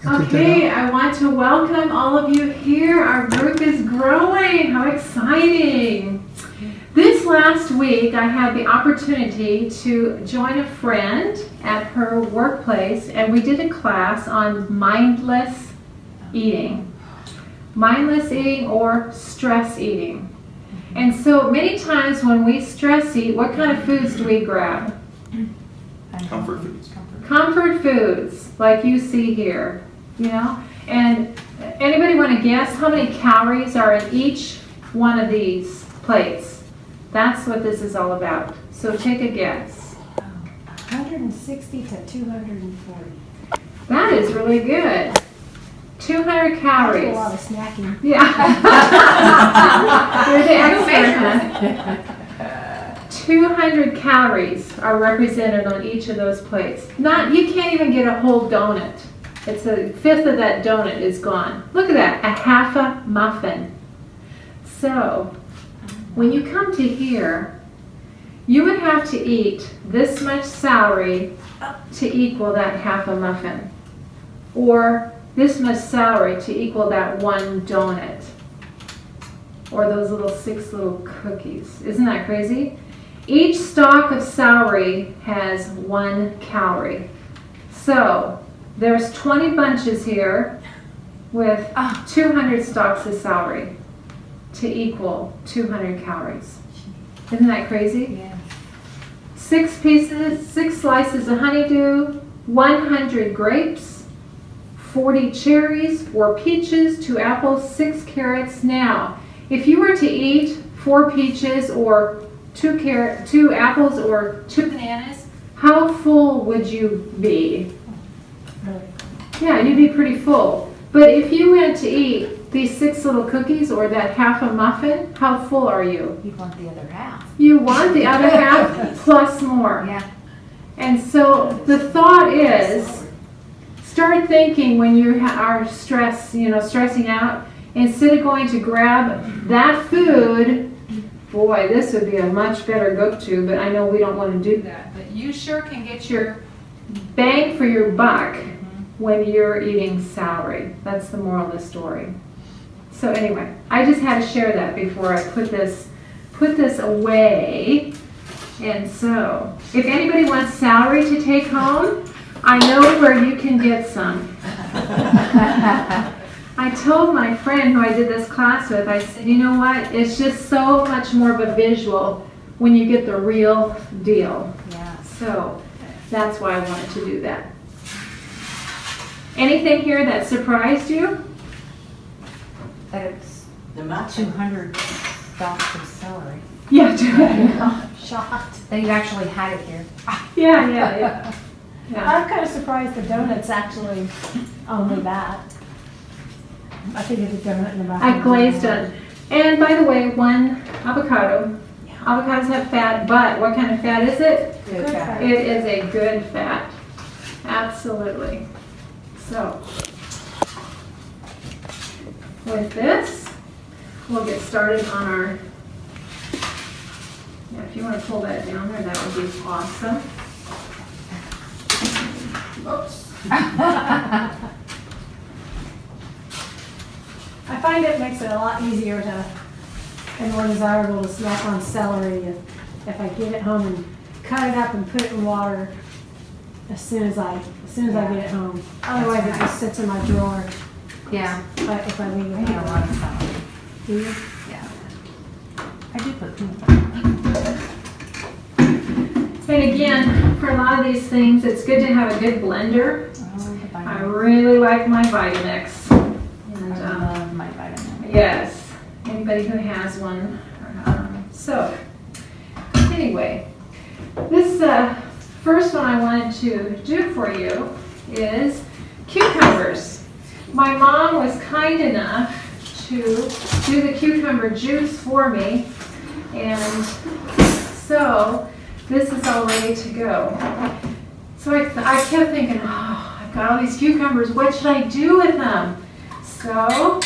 Okay, I want to welcome all of you here. Our group is growing. How exciting. This last week, I had the opportunity to join a friend at her workplace, and we did a class on mindless eating. Mindless eating or stress eating. And so many times when we stress eat, what kind of foods do we grab? Comfort foods. Comfort foods, like you see here, you know? And anybody want to guess how many calories are in each one of these plates? That's what this is all about. So take a guess. 160 to 240. That is really good. 200 I do calories. a lot of snacking. Yeah. You're the expert, huh? 200 calories are represented on each of those plates. You can't even get a whole donut. It's a fifth of that donut is gone. Look at that, a half a muffin. So, when you come to here, you would have to eat this much celery to equal that half a muffin. Or this much celery to equal that one donut. Or those six little cookies. Isn't that crazy? Each stalk of celery has 1 calorie. So there's 20 bunches here with 200 stalks of celery to equal 200 calories. Isn't that crazy? Yeah. 6 slices of honeydew, 100 grapes, 40 cherries, 4 peaches, 2 apples, 6 carrots. Now, if you were to eat 4 peaches or 2 apples or 2 bananas, how full would you be? Really? Yeah, you'd be pretty full. But if you went to eat these 6 little cookies or that half a muffin, how full are you? You want the other half. You want the other half plus more. Yeah. And so the thought is, start thinking when you are stressing out, instead of going to grab that food, boy, this would be a much better go-to, but I know we don't want to do that. But you sure can get your bang for your buck when you're eating celery. That's the moral of the story. So anyway, I just had to share that before I put this away. And so, if anybody wants celery to take home, I know where you can get some. I told my friend who I did this class with, I said, you know what, it's just so much more of a visual when you get the real deal. Yeah. So that's why I wanted to do that. Anything here that surprised you? That it's The muffin. 200 stalks of celery. Yeah, Shocked that you actually had it here. yeah. I'm kind of surprised the donut's actually only that. I figured the donut in the back. I glazed it. And by the way, 1 avocado. Avocados have fat, but what kind of fat is it? Good fat. It is a good fat. Absolutely. So, with this, we'll get started on our, if you want to pull that down there, that would be awesome. Oops. I find it makes it a lot easier and more desirable to snack on celery if I get it home and cut it up and put it in water as soon as I get it home. Otherwise, it just sits in my drawer. Yeah. If I leave I it eat a here. lot of celery. Do you? Yeah. I do put peanut butter. And again, for a lot of these things, it's good to have a good blender. Oh, the I vitamin. really like my Vitamix. And, I love my vitamin. yes, anybody who has one. So, anyway, this first one I wanted to do for you is cucumbers. My mom was kind enough to do the cucumber juice for me, and so this is all ready to go. So I kept thinking, oh, I've got all these cucumbers, what should I do with them? So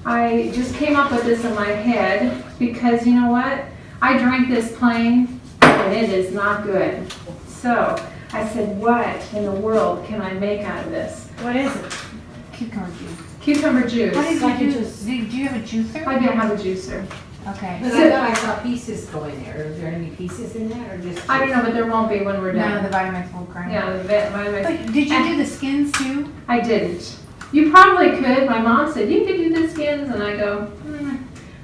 I just came up with this in my head because you know what? I drank this plain and it is not good. So I said, what in the world can I make out of this? What is it? Cucumber juice. Cucumber juice. What did Like you it do? just- Do you have a juicer? I don't have a juicer. Okay. But I thought I saw pieces go in there. Is there any pieces in that or just? I don't know, but there won't be when we're No, the done. Vitamix will grind. Yeah, But did you do the skins too? I didn't. You probably could. My mom said, you could do the skins, and I go,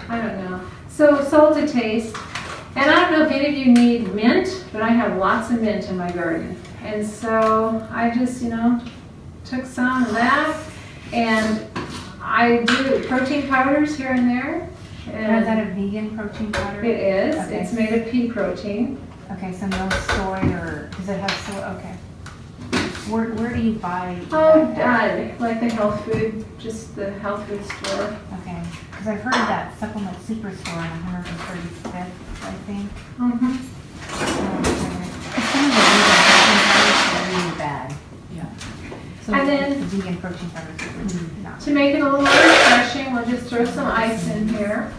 I don't know. So salt to taste. And I don't know if any of you need mint, but I have lots of mint in my garden. And so I just, took some of that, and I do protein powders here and there. Is that a vegan protein powder? It is. Okay. It's made of pea protein. Okay, so no soy or, does it have soy? Okay. Where do you buy Oh, that? like the health food, just the health food store. Okay, because I've heard of that supplement superstore on 135th, I think. Mm-hmm. Some of the vegan protein powders are really bad. Yeah. So And then- the vegan protein powders are really not. To make it a little more refreshing, we'll just throw some ice in here.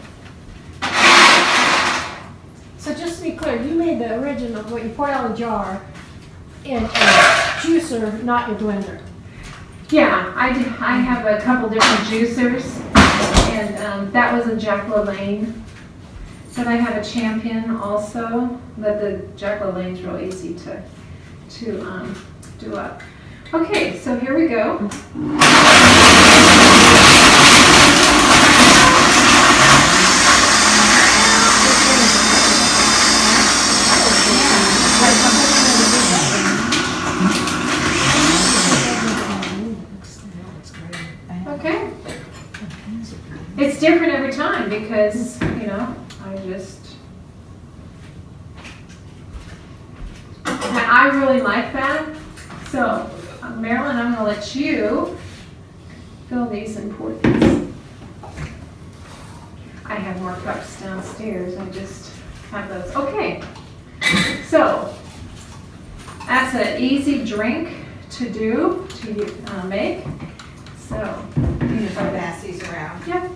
So just to be clear, you made the original, what you poured out of a jar in a juicer, not your blender. Yeah, I have a couple different juicers, and that was a Jack LaLanne. But I have a Champion also, but the Jack LaLanne's real easy to do up. Okay, so here we go. Okay. It's different every time because, I really like that. So, Marilyn, I'm gonna let you fill these and pour these. I have more cups downstairs. I just have those. Okay. So, that's an easy drink to do, to make. So, If I pass these around. Yep,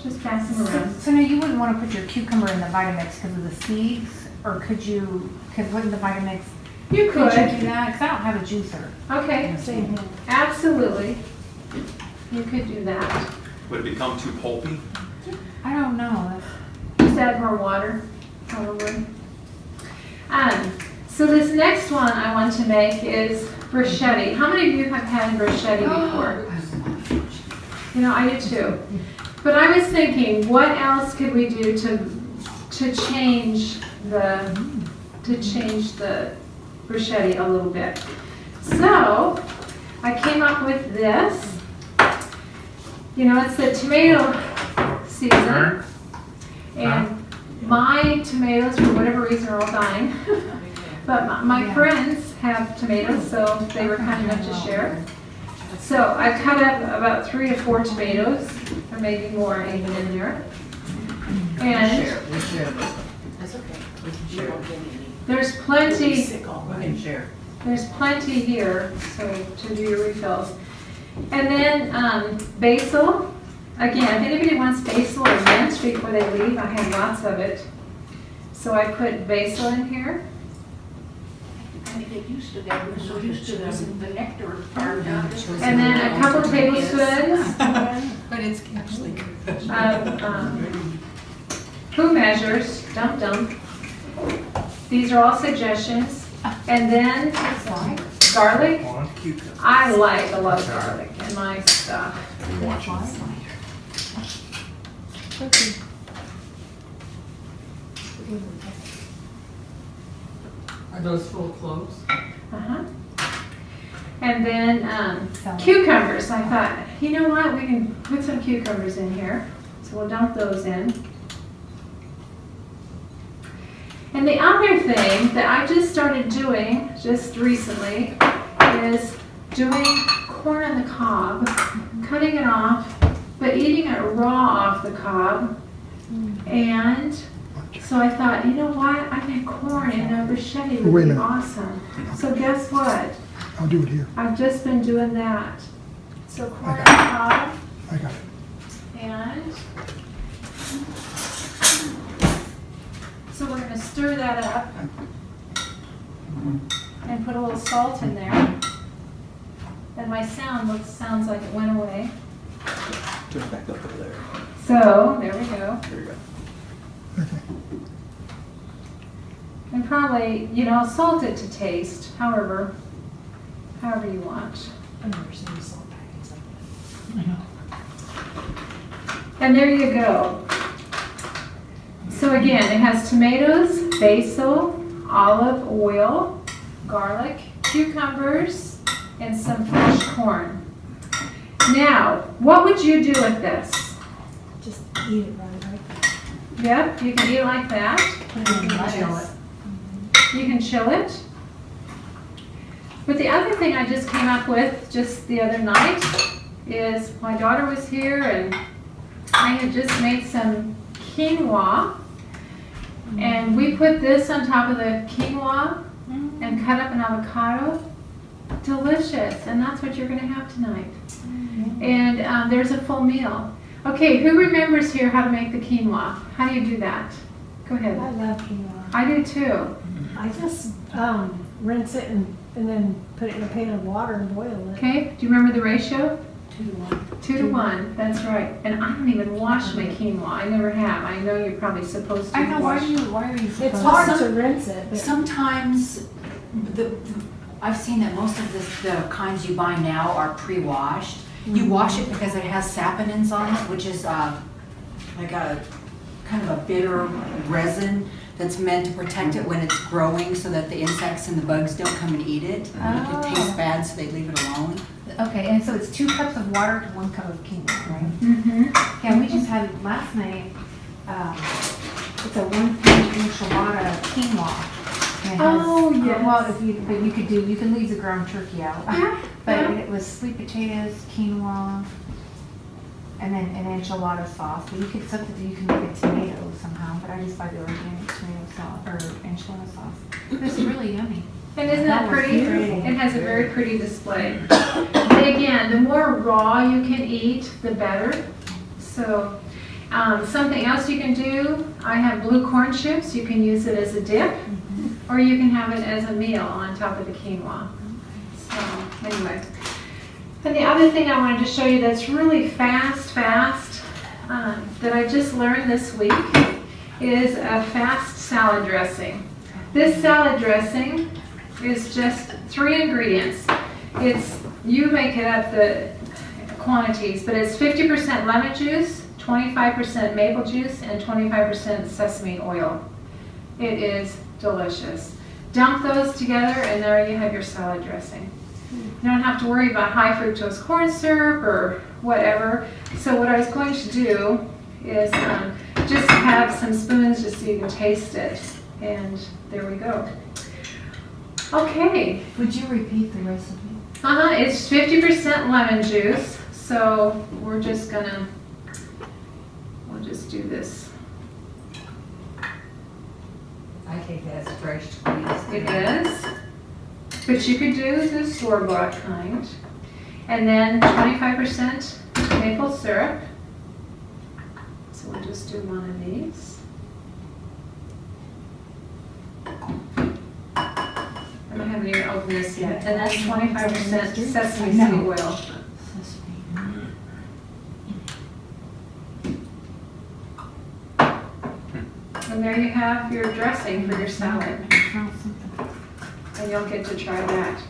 just pass them around. So now you wouldn't want to put your cucumber in the Vitamix because of the seeds, or could wouldn't the Vitamix? You Could you could. do that? Because I don't have a juicer. Okay, Same here. absolutely. You could do that. Would it become too pulpy? I don't know. Just add more water, probably. So this next one I want to make is bruschetta. How many of you have had bruschetta before? I do too. But I was thinking, what else could we do to change the bruschetta a little bit? So I came up with this. It's the tomato season, and my tomatoes, for whatever reason, are all dying. But my friends have tomatoes, so they were kind enough to share. So I cut up about 3 to 4 tomatoes, or maybe more even in there. And We share this. That's okay. We can share. there's plenty, We can share. there's plenty here, so to do your refills. And then basil. Again, if anybody wants basil or mint before they leave, I have lots of it. So I put basil in here. I get used to that. We're so used to the nectar part now. And then a couple tablespoons But it's actually good. of food measures, dump. These are all suggestions. And then garlic. I like a lot of garlic in my stuff. Are those full cloves? Uh-huh. And then cucumbers. I thought, you know what, we can put some cucumbers in here. So we'll dump those in. And the other thing that I just started doing just recently is doing corn on the cob, cutting it off, but eating it raw off the cob. And so I thought, you know what, I bet corn in a bruschetta Wait a would be minute. awesome. So guess what? I'll do it here. I've just been doing that. So corn on the cob I got it. and so we're gonna stir that up. and put a little salt in there. And my sounds like it went away. Turn it back up over there. So, there we go. There you go. Okay. And probably, salt it to taste, however you want. I've never seen salt packets like And there you go. So again, it has tomatoes, basil, olive oil, garlic, cucumbers, and some fresh corn. Now, what would you do with this? that. Just eat it right. Yep, you can eat it like that. Put it in Chill lettuce. You can chill it. But the other thing I just came up with just the other night is my daughter was here and I had just made some quinoa. And we put this on top of the quinoa and cut up an avocado. Delicious. And that's what you're going to have tonight. And there's a full meal. Okay, who remembers here how to make the quinoa? How do you do that? Go ahead. I love quinoa. I do too. I just rinse it and then put it in a pan of water and boil it. Okay, do you remember the ratio? 2 to 1. 2 to 1, that's right. And I don't even wash my quinoa. I never have. I know you're probably supposed to I know, wash. why are you supposed It's to? hard to rinse it, but Sometimes, I've seen that most of the kinds you buy now are pre-washed. You wash it because it has saponins on it, which is like a kind of a bitter resin that's meant to protect it when it's growing so that the insects and the bugs don't come and eat it. It tastes bad, so they leave it alone. Okay, and so it's 2 cups of water to 1 cup of quinoa, right? Mm-hmm. Yeah, we just had it last night. It's a 1-pound enchilada quinoa. And it has- Oh, yes. Well, but you can leave the ground turkey out. Yeah, But yeah. it was sweet potatoes, quinoa, and then an enchilada sauce. But you could substitute, you can make a tomato somehow, but I just buy the organic tomato sauce or enchilada sauce. It's really yummy. And isn't That that was pretty? beautiful. It has a very pretty display. And again, the more raw you can eat, the better. So something else you can do, I have blue corn chips. You can use it as a dip, or you can have it as a meal on top of the quinoa. So anyway. And the other thing I wanted to show you that's really fast, that I just learned this week is a fast salad dressing. This salad dressing is just 3 ingredients. You make it up the quantities, but it's 50% lemon juice, 25% maple juice, and 25% sesame oil. It is delicious. Dump those together and there you have your salad dressing. You don't have to worry about high fructose corn syrup or whatever. So what I was going to do is just have some spoons just so you can taste it. And there we go. Okay. Would you repeat the recipe? It's 50% lemon juice. So we'll just do this. I take that as fresh squeezed. It is. But you could do the store-bought kind. And then 25% maple syrup. So we'll just do one of these. I haven't even opened this yet. And that's 25% sesame seed oil. And there you have your dressing for your salad. And you'll get to try that.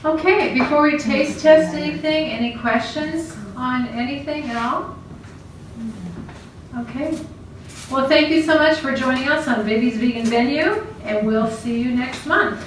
Okay, before we taste test anything, any questions on anything at all? Okay. Well, thank you so much for joining us on Vivi's Vegan Venue, and we'll see you next month.